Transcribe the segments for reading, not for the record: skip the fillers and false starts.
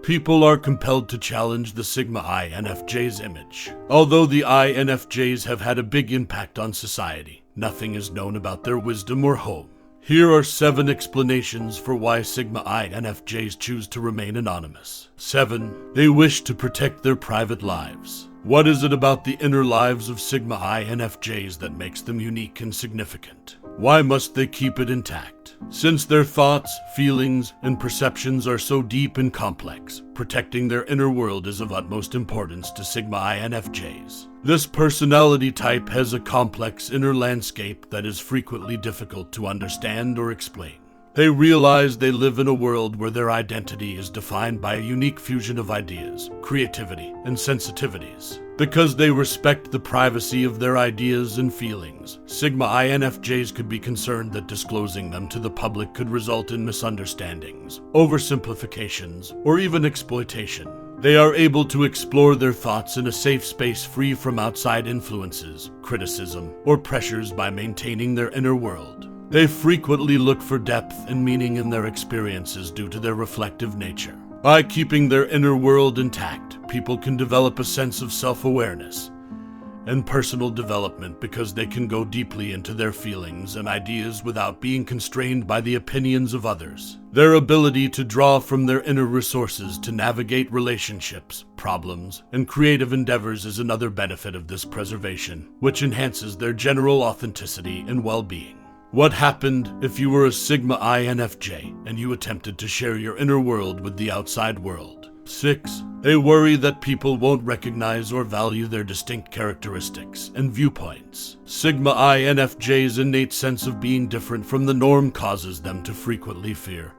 People are compelled to challenge the Sigma INFJ's image. Although the INFJs have had a big impact on society, nothing is known about their wisdom or home. Here are 7 explanations for why Sigma INFJs choose to remain anonymous. 7. They wish to protect their private lives. What is it about the inner lives of Sigma INFJs that makes them unique and significant? Why must they keep it intact? Since their thoughts, feelings, and perceptions are so deep and complex, protecting their inner world is of utmost importance to Sigma INFJs. This personality type has a complex inner landscape that is frequently difficult to understand or explain. They realize they live in a world where their identity is defined by a unique fusion of ideas, creativity, and sensitivities. Because they respect the privacy of their ideas and feelings, Sigma INFJs could be concerned that disclosing them to the public could result in misunderstandings, oversimplifications, or even exploitation. They are able to explore their thoughts in a safe space free from outside influences, criticism, or pressures by maintaining their inner world. They frequently look for depth and meaning in their experiences due to their reflective nature. By keeping their inner world intact, people can develop a sense of self-awareness and personal development because they can go deeply into their feelings and ideas without being constrained by the opinions of others. Their ability to draw from their inner resources to navigate relationships, problems, and creative endeavors is another benefit of this preservation, which enhances their general authenticity and well-being. What happened if you were a Sigma INFJ and you attempted to share your inner world with the outside world? 6. They worry that people won't recognize or value their distinct characteristics and viewpoints. Sigma INFJ's innate sense of being different from the norm causes them to frequently fear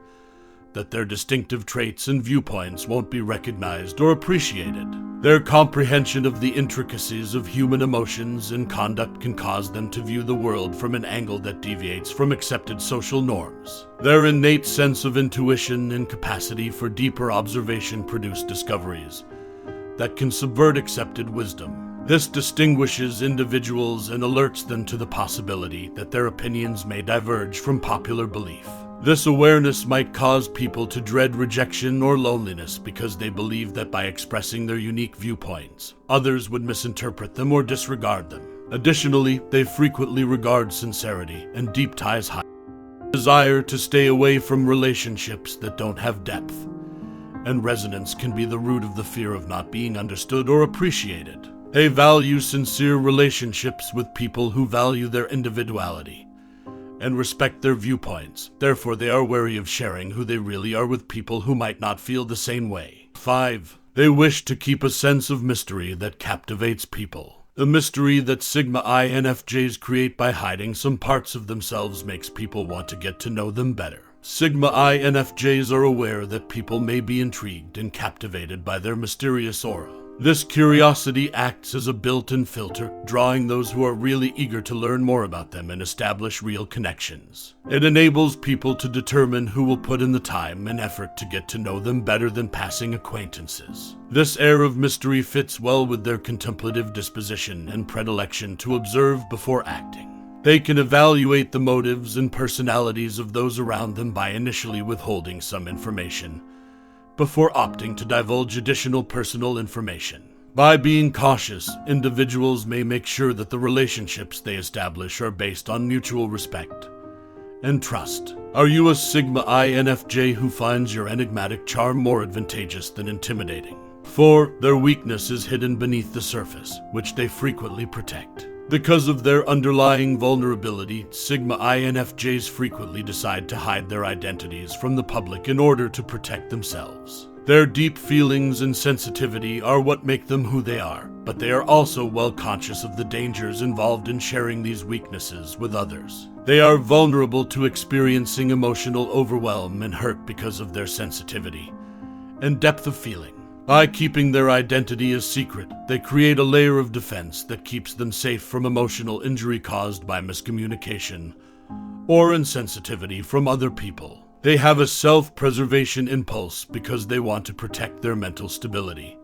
that their distinctive traits and viewpoints won't be recognized or appreciated. Their comprehension of the intricacies of human emotions and conduct can cause them to view the world from an angle that deviates from accepted social norms. Their innate sense of intuition and capacity for deeper observation produce discoveries that can subvert accepted wisdom. This distinguishes individuals and alerts them to the possibility that their opinions may diverge from popular belief. This awareness might cause people to dread rejection or loneliness because they believe that by expressing their unique viewpoints, others would misinterpret them or disregard them. Additionally, they frequently regard sincerity and deep ties high. Desire to stay away from relationships that don't have depth and resonance can be the root of the fear of not being understood or appreciated. They value sincere relationships with people who value their individuality and respect their viewpoints. Therefore, they are wary of sharing who they really are with people who might not feel the same way. 5. They wish to keep a sense of mystery that captivates people. The mystery that Sigma INFJs create by hiding some parts of themselves makes people want to get to know them better. Sigma INFJs are aware that people may be intrigued and captivated by their mysterious aura. This curiosity acts as a built-in filter, drawing those who are really eager to learn more about them and establish real connections. It enables people to determine who will put in the time and effort to get to know them better than passing acquaintances. This air of mystery fits well with their contemplative disposition and predilection to observe before acting. They can evaluate the motives and personalities of those around them by initially withholding some information before opting to divulge additional personal information. By being cautious, individuals may make sure that the relationships they establish are based on mutual respect and trust. Are you a Sigma INFJ who finds your enigmatic charm more advantageous than intimidating? 4. Their weakness is hidden beneath the surface, which they frequently protect. Because of their underlying vulnerability, Sigma INFJs frequently decide to hide their identities from the public in order to protect themselves. Their deep feelings and sensitivity are what make them who they are, but they are also well conscious of the dangers involved in sharing these weaknesses with others. They are vulnerable to experiencing emotional overwhelm and hurt because of their sensitivity and depth of feeling. By keeping their identity a secret, they create a layer of defense that keeps them safe from emotional injury caused by miscommunication or insensitivity from other people. They have a self-preservation impulse because they want to protect their mental stability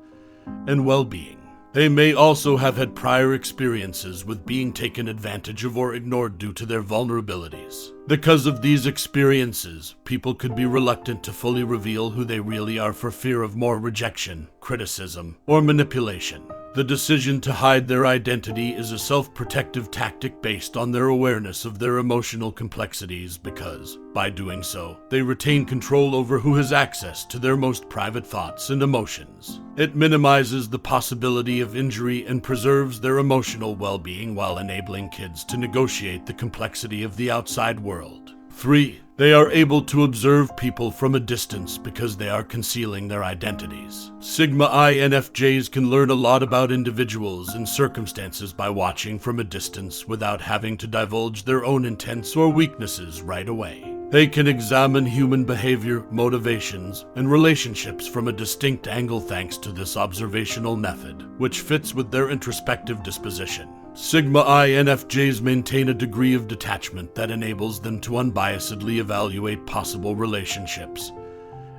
and well-being. They may also have had prior experiences with being taken advantage of or ignored due to their vulnerabilities. Because of these experiences, people could be reluctant to fully reveal who they really are for fear of more rejection, criticism, or manipulation. The decision to hide their identity is a self-protective tactic based on their awareness of their emotional complexities because, by doing so, they retain control over who has access to their most private thoughts and emotions. It minimizes the possibility of injury and preserves their emotional well-being while enabling kids to negotiate the complexity of the outside world. 3. They are able to observe people from a distance because they are concealing their identities. Sigma INFJs can learn a lot about individuals and circumstances by watching from a distance without having to divulge their own intents or weaknesses right away. They can examine human behavior, motivations, and relationships from a distinct angle thanks to this observational method, which fits with their introspective disposition. Sigma INFJs maintain a degree of detachment that enables them to unbiasedly evaluate possible relationships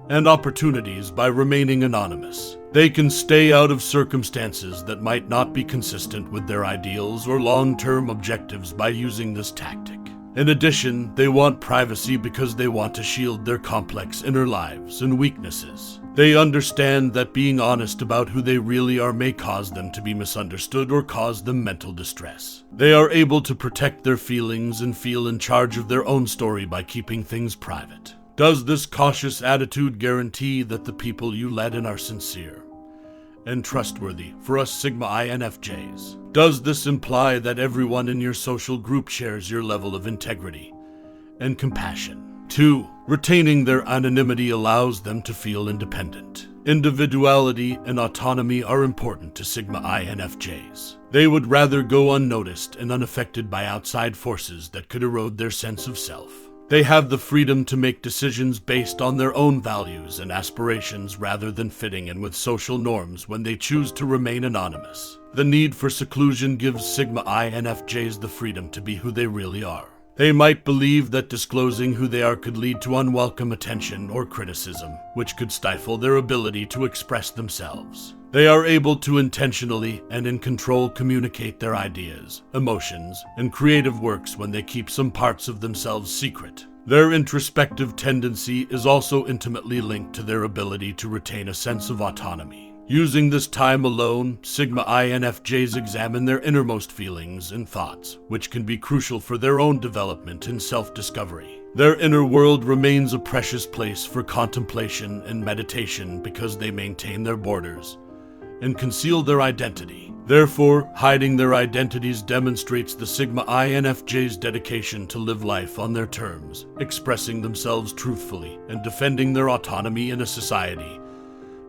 and opportunities by remaining anonymous. They can stay out of circumstances that might not be consistent with their ideals or long-term objectives by using this tactic. In addition, they want privacy because they want to shield their complex inner lives and weaknesses. They understand that being honest about who they really are may cause them to be misunderstood or cause them mental distress. They are able to protect their feelings and feel in charge of their own story by keeping things private. Does this cautious attitude guarantee that the people you let in are sincere and trustworthy for us Sigma INFJs? Does this imply that everyone in your social group shares your level of integrity and compassion? 2. Retaining their anonymity allows them to feel independent. Individuality and autonomy are important to Sigma INFJs. They would rather go unnoticed and unaffected by outside forces that could erode their sense of self. They have the freedom to make decisions based on their own values and aspirations rather than fitting in with social norms when they choose to remain anonymous. The need for seclusion gives Sigma INFJs the freedom to be who they really are. They might believe that disclosing who they are could lead to unwelcome attention or criticism, which could stifle their ability to express themselves. They are able to intentionally and in control communicate their ideas, emotions, and creative works when they keep some parts of themselves secret. Their introspective tendency is also intimately linked to their ability to retain a sense of autonomy. Using this time alone, Sigma INFJs examine their innermost feelings and thoughts, which can be crucial for their own development and self-discovery. Their inner world remains a precious place for contemplation and meditation because they maintain their borders and conceal their identity. Therefore, hiding their identities demonstrates the Sigma INFJ's dedication to live life on their terms, expressing themselves truthfully and defending their autonomy in a society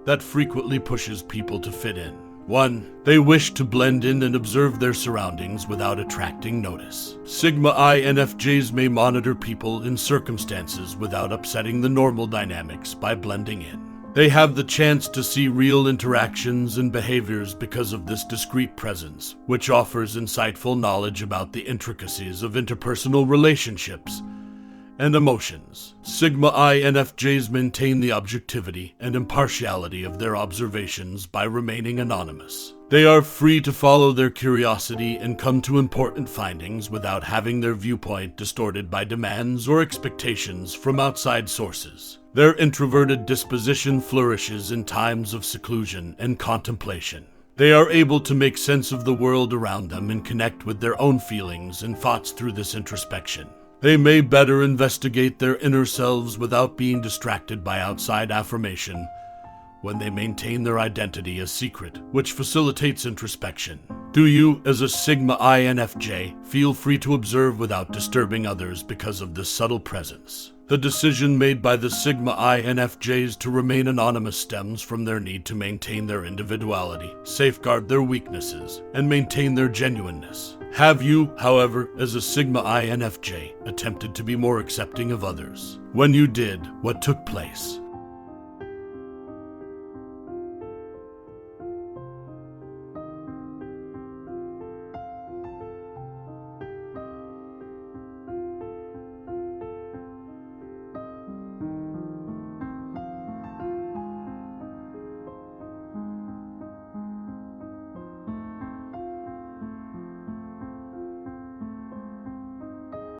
that frequently pushes people to fit in. 1. They wish to blend in and observe their surroundings without attracting notice. Sigma INFJs may monitor people in circumstances without upsetting the normal dynamics by blending in. They have the chance to see real interactions and behaviors because of this discreet presence, which offers insightful knowledge about the intricacies of interpersonal relationships and emotions. Sigma INFJs maintain the objectivity and impartiality of their observations by remaining anonymous. They are free to follow their curiosity and come to important findings without having their viewpoint distorted by demands or expectations from outside sources. Their introverted disposition flourishes in times of seclusion and contemplation. They are able to make sense of the world around them and connect with their own feelings and thoughts through this introspection. They may better investigate their inner selves without being distracted by outside affirmation when they maintain their identity as secret, which facilitates introspection. Do you, as a Sigma INFJ, feel free to observe without disturbing others because of this subtle presence? The decision made by the Sigma INFJs to remain anonymous stems from their need to maintain their individuality, safeguard their weaknesses, and maintain their genuineness. Have you, however, as a Sigma INFJ, attempted to be more accepting of others? When you did, what took place?